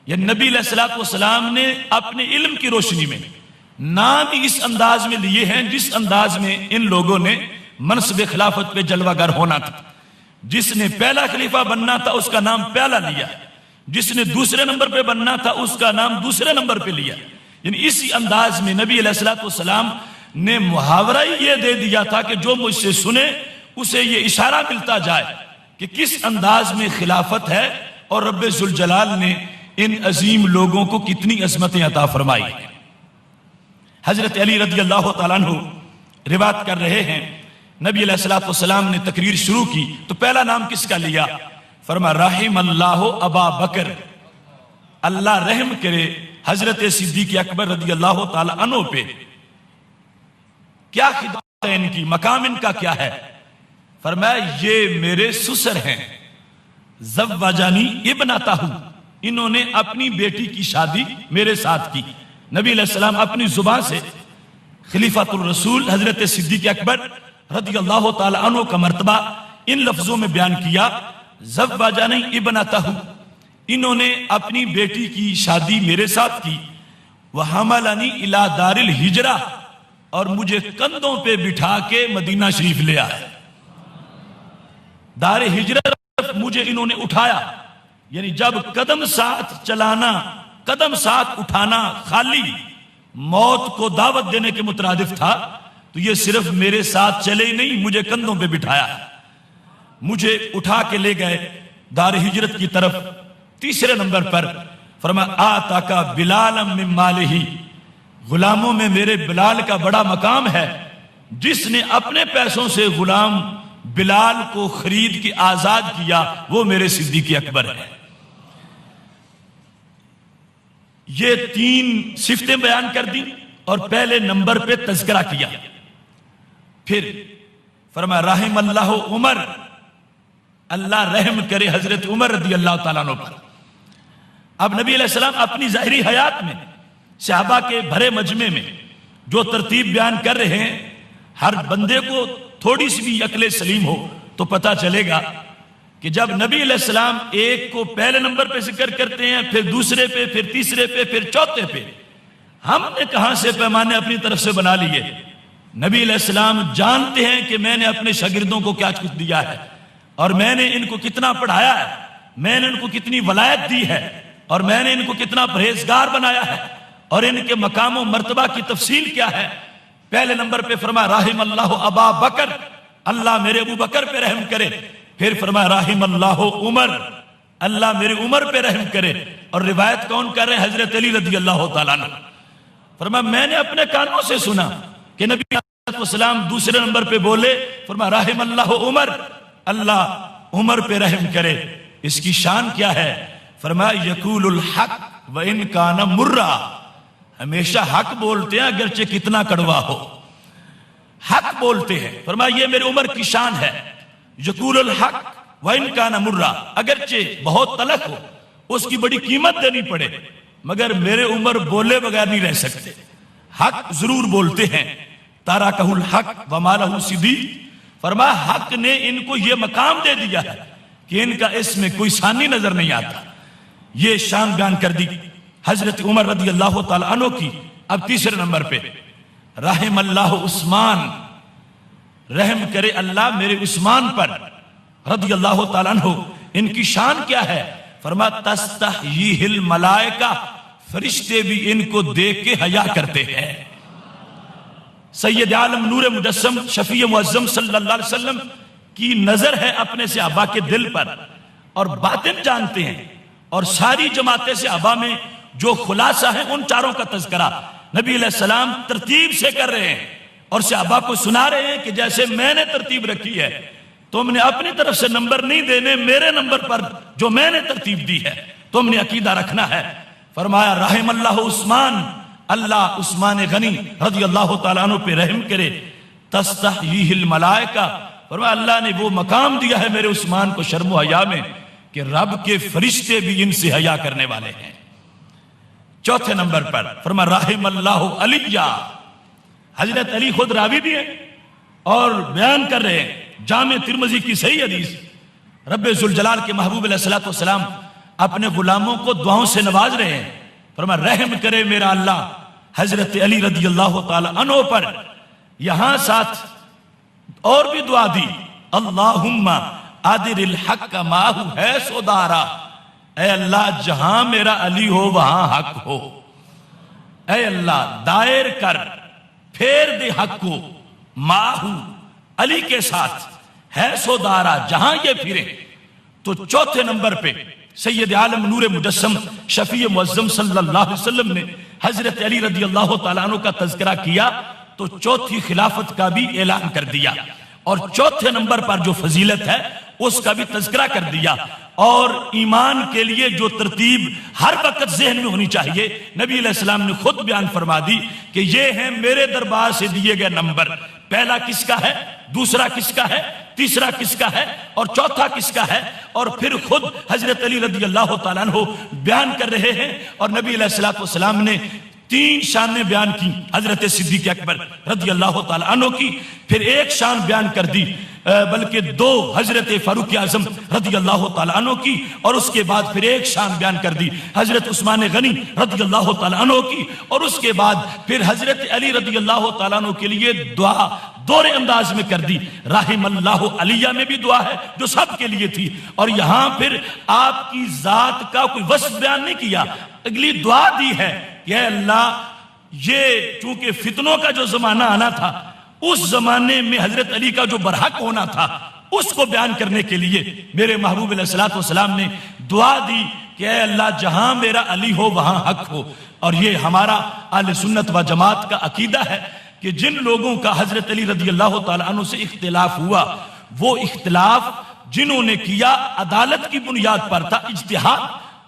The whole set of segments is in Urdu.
یا نبی علیہ الصلوۃ والسلام نے اپنے علم کی روشنی میں نام ہی اس انداز میں لیے ہیں جس انداز میں ان لوگوں نے منصب خلافت پہ جلوہ گر ہونا تھا. جس نے پہلا خلیفہ بننا تھا اس کا نام پہلا لیا، جس نے دوسرے نمبر پہ بننا تھا اس کا نام دوسرے نمبر پہ لیا. یعنی اسی انداز میں نبی علیہ الصلوۃ والسلام نے محاورہ یہ دے دیا تھا کہ جو مجھ سے سنے اسے یہ اشارہ ملتا جائے کہ کس انداز میں خلافت ہے اور رب ذوالجلال نے ان عظیم لوگوں کو کتنی عظمتیں عطا فرمائی. حضرت علی رضی اللہ تعالیٰ عنہ روایت کر رہے ہیں، نبی علیہ الصلوۃ والسلام نے تقریر شروع کی تو پہلا نام کس کا لیا؟ فرما رحم اللہ ابا بکر، اللہ رحم کرے حضرت صدیق اکبر رضی اللہ تعالیٰ عنہ پہ. کیا خدمت ہے ان کی، مقام ان کا کیا ہے؟ فرمایا یہ میرے سسر ہیں، زوجانی ابنتہ، انہوں نے اپنی بیٹی کی شادی میرے ساتھ کی. نبی علیہ السلام اپنی زبان سے خلیفۃ الرسول حضرت صدیق اکبر رضی اللہ تعالی عنہ کا مرتبہ ان لفظوں میں بیان کیا، زوجانی ابنتہ، انہوں نے اپنی بیٹی کی شادی میرے ساتھ کی. وحملنی الی دار الہجرہ، اور مجھے کندھوں پہ بٹھا کے مدینہ شریف لے آئے. دار ہجرت مجھے انہوں نے اٹھایا، یعنی جب قدم ساتھ چلانا، قدم ساتھ اٹھانا خالی موت کو دعوت دینے کے مترادف تھا، تو یہ صرف میرے ساتھ چلے ہی نہیں، مجھے کندھوں پہ بٹھایا، مجھے اٹھا کے لے گئے دار ہجرت کی طرف. تیسرے نمبر پر فرمایا آتاکا بلالا من مالہ، غلاموں میں میرے بلال کا بڑا مقام ہے. جس نے اپنے پیسوں سے غلام بلال کو خرید کے آزاد کیا وہ میرے صدیق اکبر ہے. یہ تین صفتیں بیان کر دی اور پہلے نمبر پہ تذکرہ کیا. پھر فرمایا رحم اللہ عمر، اللہ رحم کرے حضرت عمر رضی اللہ تعالیٰ عنہ پر. اب نبی علیہ السلام اپنی ظاہری حیات میں صحابہ کے بھرے مجمع میں جو ترتیب بیان کر رہے ہیں، ہر بندے کو تھوڑی سی بھی عقل سلیم ہو تو پتہ چلے گا کہ جب نبی علیہ السلام ایک کو پہلے نمبر پہ ذکر کرتے ہیں، پھر دوسرے پہ، پھر تیسرے پہ، پھر چوتھے پہ، ہم نے کہاں سے پیمانے اپنی طرف سے بنا لیے؟ نبی علیہ السلام جانتے ہیں کہ میں نے اپنے شاگردوں کو کیا کچھ دیا ہے، اور میں نے ان کو کتنا پڑھایا ہے، میں نے ان کو کتنی ولایت دی ہے، اور میں نے ان کو کتنا پرہیزگار بنایا ہے، اور ان کے مقام و مرتبہ کی تفصیل کیا ہے. پہلے نمبر پہ فرمایا رحم اللہ ابا بکر، اللہ میرے ابو بکر پہ رحم کرے. پھر فرمایا رحم اللہ عمر، اللہ میرے عمر پہ رحم کرے. اور روایت کون کر رہے ہیں؟ حضرت علی رضی اللہ تعالیٰ عنہ. فرمایا میں نے اپنے کانوں سے سنا کہ نبی علیہ السلام دوسرے نمبر پہ بولے، فرمایا رحم اللہ عمر، اللہ عمر پہ رحم کرے. اس کی شان کیا ہے؟ فرمایا یقول الحق وان کان مرا، ہمیشہ حق بولتے ہیں اگرچہ کتنا کڑوا ہو، حق بولتے ہیں. فرمایا یہ میرے عمر کی شان ہے، یقول الحق وان کان مرا، اگرچہ بہت تلخ ہو، اس کی بڑی قیمت دینی پڑے، مگر میرے عمر بولے بغیر نہیں رہ سکتے، حق ضرور بولتے ہیں. تارکہ الحق وما لہ صدیق، فرمایا حق نے ان کو یہ مقام دے دیا ہے کہ ان کا اس میں کوئی ثانی نظر نہیں آتا. یہ شان بیان کر دی حضرت عمر رضی اللہ تعالیٰ عنہ کی. اب تیسرے نمبر پہ رحم اللہ عثمان، رحم کرے اللہ میرے عثمان پر رضی اللہ تعالیٰ عنہ. ان کی شان کیا ہے؟ فرمایا تستحییہ الملائکہ، فرشتے بھی ان کو دیکھ کے حیا کرتے ہیں. سید عالم نور مجسم شفیع معظم صلی اللہ علیہ وسلم کی نظر ہے اپنے صحابہ کے دل پر اور باطن جانتے ہیں، اور ساری جماعت صحابہ میں جو خلاصہ ہے ان چاروں کا تذکرہ نبی علیہ السلام ترتیب سے کر رہے ہیں اور صحابہ کو سنا رہے ہیں کہ جیسے میں نے ترتیب رکھی ہے تم نے اپنی طرف سے نمبر نہیں دینے، میرے نمبر پر جو میں نے ترتیب دی ہے تم نے عقیدہ رکھنا ہے. فرمایا رحم اللہ عثمان، اللہ عثمان غنی رضی اللہ تعالیٰ عنہ پہ رحم کرے. تستحییہ الملائکہ، فرمایا اللہ نے وہ مقام دیا ہے میرے عثمان کو شرم و حیا میں کہ رب کے فرشتے بھی ان سے حیا کرنے والے ہیں. چوتھے نمبر پر فرمایا رحم اللہ علی، حضرت علی خود راوی بھی ہیں اور بیان کر رہے ہیں جامع ترمذی کی صحیح حدیث. رب ذوالجلال کے محبوب علیہ الصلوۃ والسلام اپنے غلاموں کو دعاؤں سے نواز رہے ہیں. فرمایا رحم کرے میرا اللہ حضرت علی رضی اللہ تعالی عنہ پر. یہاں ساتھ اور بھی دعا دی, اللہم ادر الحق ماہ حیث دارا, اے اللہ جہاں میرا علی ہو وہاں حق ہو. اے اللہ دائر کر, پھیر دے حق کو, ماہو علی کے ساتھ, حیث دارا جہاں یہ پھرے. تو چوتھے نمبر پہ سید عالم نور مجسم شفیع معظم صلی اللہ علیہ وسلم نے حضرت علی رضی اللہ تعالیٰ عنہ کا تذکرہ کیا تو چوتھی خلافت کا بھی اعلان کر دیا, اور چوتھے نمبر پر جو فضیلت ہے اس کا بھی تذکرہ کر دیا. اور ایمان کے لیے جو ترتیب ہر وقت ذہن میں ہونی چاہیے, نبی علیہ السلام نے خود بیان فرما دی کہ یہ ہیں میرے دربار سے دیے گئے نمبر. پہلا کس کا ہے, دوسرا کس کا ہے, تیسرا کس کا ہے, اور چوتھا کس کا ہے. اور پھر خود حضرت علی رضی اللہ تعالیٰ عنہ بیان کر رہے ہیں, اور نبی علیہ السلام نے 3 شانیں بیان کی حضرت صدیق اکبر رضی اللہ تعالیٰ عنہ کی, پھر 1 شان بیان کر دی بلکہ 2 حضرت فاروق اعظم رضی اللہ تعالیٰ عنہ کی, اور اس کے بعد پھر 1 شان بیان کر دی حضرت عثمان غنی رضی اللہ تعالیٰ عنہ کی, اور اس کے بعد پھر حضرت علی رضی اللہ تعالیٰ عنہ کے لیے دعا دور انداز میں کر دی. رحم اللہ علیہ میں بھی دعا ہے جو سب کے لیے تھی, اور یہاں پھر آپ کی ذات کا کوئی وصف بیان نہیں کیا, اگلی دعا دی ہے کہ اے اللہ یہ چونکہ فتنوں کا جو زمانہ آنا تھا, اس زمانے میں حضرت علی کا جو برحق ہونا تھا اس کو بیان کرنے کے لیے میرے محبوب علیہ السلام نے دعا دی کہ اے اللہ جہاں میرا علی ہو وہاں حق ہو. اور یہ ہمارا اہل سنت و جماعت کا عقیدہ ہے کہ جن لوگوں کا حضرت علی رضی اللہ تعالیٰ عنہ سے اختلاف ہوا, وہ اختلاف جنہوں نے کیا عدالت کی بنیاد پر تھا, اجتہاد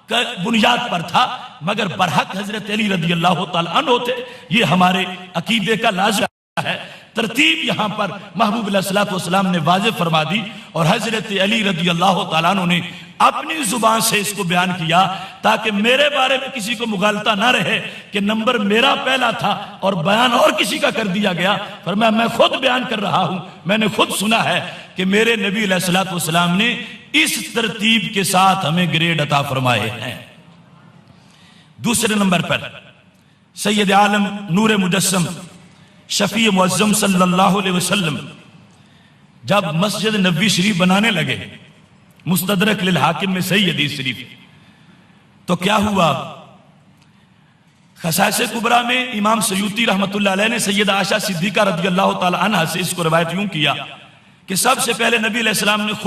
کا بنیاد پر تھا, مگر برحق حضرت علی رضی اللہ تعالیٰ عنہ تھے. یہ ہمارے عقیدے کا لازم ہے. ترتیب یہاں پر محبوب علیہ السلام نے واضح فرما دی, اور حضرت علی رضی اللہ تعالیٰ عنہ نے اپنی زبان سے اس کو بیان کیا تاکہ میرے بارے میں کسی کو مغالطہ نہ رہے کہ نمبر میرا پہلا تھا اور بیان اور کسی کا کر دیا گیا. فرمایا میں خود بیان کر رہا ہوں, میں نے خود سنا ہے کہ میرے نبی علیہ السلام نے اس ترتیب کے ساتھ ہمیں گریڈ عطا فرمائے ہیں. دوسرے نمبر پر سید عالم نور مجسم شفیع معظم صلی اللہ علیہ وسلم جب مسجد نبوی شریف بنانے لگے, مستدرک للحاکم میں صحیح حدیث شریف, تو کیا ہوا, خصائص کبریٰ میں امام سیوطی رحمت اللہ علیہ نے سیدہ عائشہ صدیقہ رضی اللہ تعالی عنہ سے اس کو روایت یوں کیا کہ سب سے پہلے نبی علیہ السلام نے خود